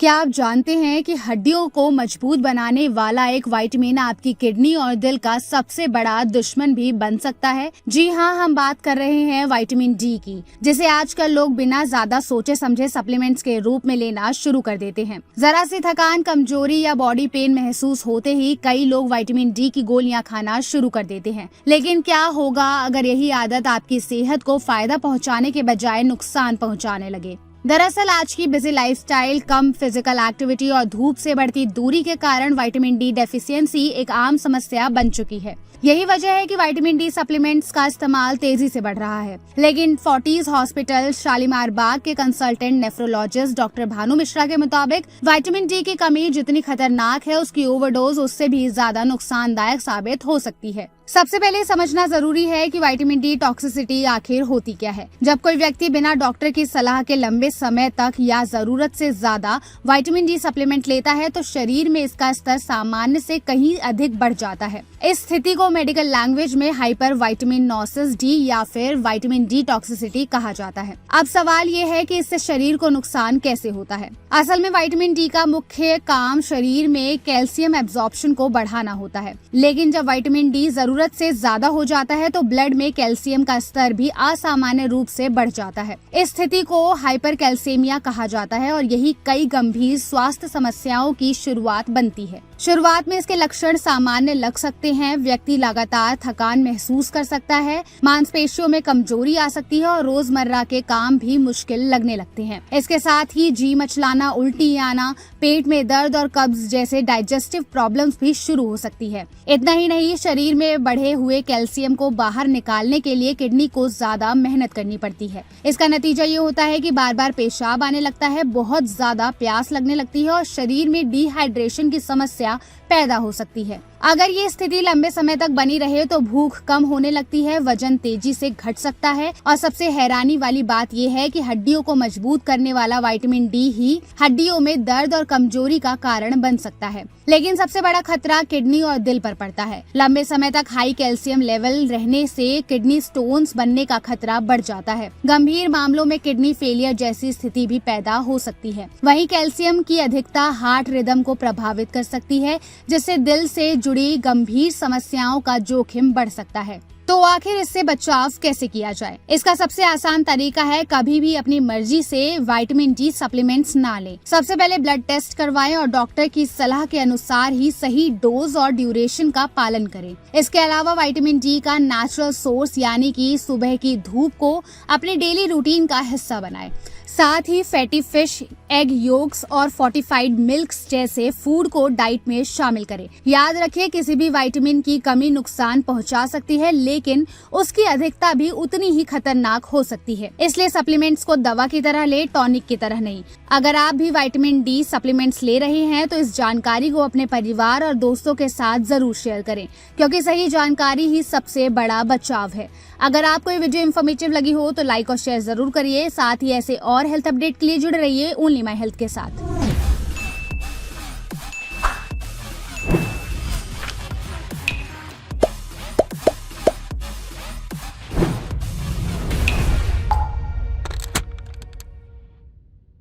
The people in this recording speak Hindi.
क्या आप जानते हैं कि हड्डियों को मजबूत बनाने वाला एक विटामिन आपकी किडनी और दिल का सबसे बड़ा दुश्मन भी बन सकता है? जी हाँ, हम बात कर रहे हैं विटामिन डी की, जिसे आजकल लोग बिना ज्यादा सोचे समझे सप्लीमेंट्स के रूप में लेना शुरू कर देते हैं। जरा सी थकान, कमजोरी या बॉडी पेन महसूस होते ही कई लोग विटामिन डी की गोलियां खाना शुरू कर देते हैं। लेकिन क्या होगा अगर यही आदत आपकी सेहत को फायदा पहुँचाने के बजाय नुकसान पहुँचाने लगे? दरअसल आज की बिजी लाइफस्टाइल, कम फिजिकल एक्टिविटी और धूप से बढ़ती दूरी के कारण विटामिन डी डेफिशिएंसी एक आम समस्या बन चुकी है। यही वजह है कि विटामिन डी सप्लीमेंट्स का इस्तेमाल तेजी से बढ़ रहा है। लेकिन फोर्टिस हॉस्पिटल शालीमार बाग के consultant nephrologist doctor Bhanu Mishra के मुताबिक विटामिन डी की कमी जितनी खतरनाक है, उसकी ओवरडोज उससे भी ज्यादा नुकसानदायक साबित हो सकती है। सबसे पहले समझना जरूरी है कि विटामिन डी टॉक्सिसिटी आखिर होती क्या है। जब कोई व्यक्ति बिना डॉक्टर की सलाह के लंबे समय तक या जरूरत से ज्यादा विटामिन डी सप्लीमेंट लेता है तो शरीर में इसका स्तर सामान्य से कहीं अधिक बढ़ जाता है। इस स्थिति को मेडिकल लैंग्वेज में हाइपर विटामिनोसिस डी या फिर विटामिन डी टॉक्सिसिटी कहा जाता है। अब सवाल ये है कि इससे शरीर को नुकसान कैसे होता है। असल में विटामिन डी का मुख्य काम शरीर में कैल्शियम एब्जॉर्प्शन को बढ़ाना होता है। लेकिन जब विटामिन डी जरूरत से ज्यादा हो जाता है तो ब्लड में कैल्शियम का स्तर भी असामान्य रूप से बढ़ जाता है। इस स्थिति को हाइपरकैल्सीमिया कहा जाता है और यही कई गंभीर स्वास्थ्य समस्याओं की शुरुआत बनती है। शुरुआत में इसके लक्षण सामान्य लग सकते हैं। व्यक्ति लगातार थकान महसूस कर सकता है, मांसपेशियों में कमजोरी आ सकती है और रोजमर्रा के काम भी मुश्किल लगने लगते हैं। इसके साथ ही जी मचलाना, उल्टी आना, पेट में दर्द और कब्ज जैसे डाइजेस्टिव प्रॉब्लम्स भी शुरू हो सकती है। इतना ही नहीं, शरीर में बढ़े हुए कैल्शियम को बाहर निकालने के लिए किडनी को ज्यादा मेहनत करनी पड़ती है। इसका नतीजा ये होता है कि बार बार पेशाब आने लगता है, बहुत ज्यादा प्यास लगने लगती है और शरीर में डिहाइड्रेशन की समस्या पैदा हो सकती है। अगर ये स्थिति लंबे समय तक बनी रहे तो भूख कम होने लगती है, वजन तेजी से घट सकता है और सबसे हैरानी वाली बात ये है कि हड्डियों को मजबूत करने वाला विटामिन डी ही हड्डियों में दर्द और कमजोरी का कारण बन सकता है। लेकिन सबसे बड़ा खतरा किडनी और दिल पर पड़ता है। लंबे समय तक हाई कैल्शियम लेवल रहने से किडनी स्टोन्स बनने का खतरा बढ़ जाता है। गंभीर मामलों में किडनी फेलियर जैसी स्थिति भी पैदा हो सकती है। वहीं कैल्शियम की अधिकता हार्ट रिदम को प्रभावित कर सकती है, जिससे दिल से जुड़ी गंभीर समस्याओं का जोखिम बढ़ सकता है। तो आखिर इससे बचाव कैसे किया जाए? इसका सबसे आसान तरीका है कभी भी अपनी मर्जी से विटामिन डी सप्लीमेंट्स ना लें। सबसे पहले ब्लड टेस्ट करवाएं और डॉक्टर की सलाह के अनुसार ही सही डोज और ड्यूरेशन का पालन करें। इसके अलावा विटामिन डी का नेचुरल सोर्स यानी कि सुबह की धूप को अपने डेली रूटीन का हिस्सा बनाएं। साथ ही फैटी फिश, एग योग्स और फोर्टिफाइड मिल्क्स जैसे फूड को डाइट में शामिल करें। याद रखें, किसी भी विटामिन की कमी नुकसान पहुंचा सकती है, लेकिन उसकी अधिकता भी उतनी ही खतरनाक हो सकती है। इसलिए सप्लीमेंट्स को दवा की तरह ले, टॉनिक की तरह नहीं। अगर आप भी विटामिन डी सप्लीमेंट्स ले रहे हैं तो इस जानकारी को अपने परिवार और दोस्तों के साथ जरूर शेयर करें, क्योंकि सही जानकारी ही सबसे बड़ा बचाव है। अगर आपको ये वीडियो इन्फॉर्मेटिव लगी हो तो लाइक और शेयर जरूर करिए। साथ ही ऐसे और हेल्थ अपडेट के लिए जुड़े रहिए ओनली माय हेल्थ के साथ।